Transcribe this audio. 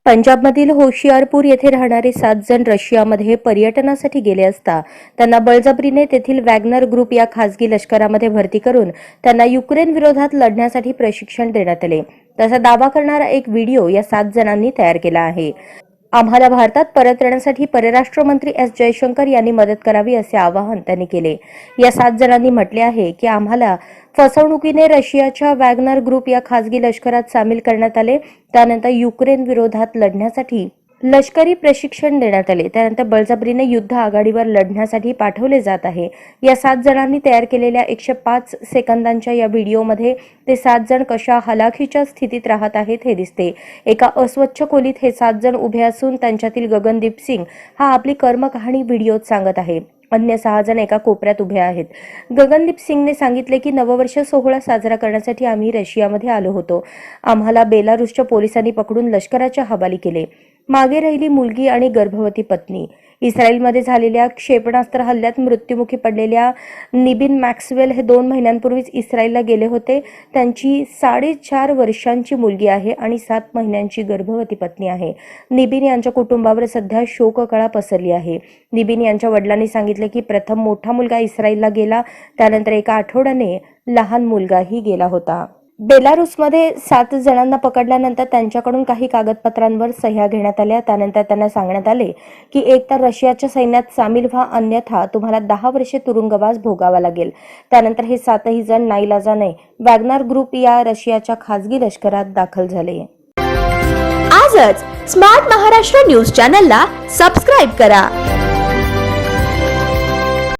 पंजाबमधील होशियारपूर येथे राहणारे 7 जण रशियामध्ये पर्यटनासाठी गेले असता त्यांना बळजबरीने तेथील वॅगनर ग्रुप या खासगी लष्करामध्ये भरती करून त्यांना युक्रेन विरोधात लढण्यासाठी प्रशिक्षण देण्यात आले. तसा दावा करणारा एक व्हिडिओ या 7 जणांनी तयार केला आहे. आम्हाला भारतात परत येण्यासाठी परराष्ट्र मंत्री एस जयशंकर यांनी मदत करावी असे आवाहन त्यांनी केले. या 7 जणांनी म्हटले आहे की आम्हाला फसवणुकीने रशियाच्या वॅगनर ग्रुप या खासगी लष्करात सामील करण्यात आले. त्यानंतर युक्रेन विरोधात लढण्यासाठी लष्करी प्रशिक्षण देण्यात आले. त्यानंतर बळजबरीने युद्ध आघाडीवर लढण्यासाठी पाठवले जात आहे. या 7 जणांनी तयार केलेल्या 105 सेकंदांच्या या व्हिडिओमध्ये ते 7 जण कशा हलाखीच्या स्थितीत राहत आहेत हे दिसते. एका अस्वच्छ खोलीत हे 7 जण उभे असून त्यांच्यातील गगनदीप सिंग हा आपली कर्मकहाणी व्हिडिओत सांगत आहे. अन्य 6 जण एका कोपऱ्यात उभे आहेत. गगनदीप सिंगने सांगितले की नववर्ष सोहळा साजरा करण्यासाठी आम्ही रशियामध्ये आलो होतो. आम्हाला बेलारूसच्या पोलिसांनी पकडून लष्कराच्या हवाली केले. मागे राहिली मुलगी आणि गर्भवती पत्नी. इस्रायलमध्ये झालेल्या क्षेपणास्त्र हल्ल्यात मृत्युमुखी पडलेल्या निबिन मॅक्सवेल हे 2 महिन्यांपूर्वीच इस्रायलला गेले होते. त्यांची 4.5 वर्षांची मुलगी आहे आणि 7 महिन्यांची गर्भवती पत्नी आहे. निबिन यांच्या कुटुंबावर सध्या शोककळा पसरली आहे. निबिन यांच्या वडिलांनी सांगितले की प्रथम मोठा मुलगा इस्रायलला गेला, त्यानंतर एका आठवड्याने लहान मुलगाही गेला होता. बेलारूसमध्ये 7 जणांना पकडल्यानंतर त्यांच्याकडून काही कागदपत्रांवर सह्या घेण्यात आल्या. त्यानंतर त्यांना सांगण्यात आले की एक तर रशियाच्या सैन्यात सामील व्हा, अन्यथा तुम्हाला 10 वर्षे तुरुंगवास भोगावा लागेल. त्यानंतर हे 7ही जण नाईलाजाने वॅगनर ग्रुप या रशियाच्या खासगी लष्करात दाखल झाले. आजच स्मार्ट महाराष्ट्र न्यूज चॅनलला सबस्क्राईब करा.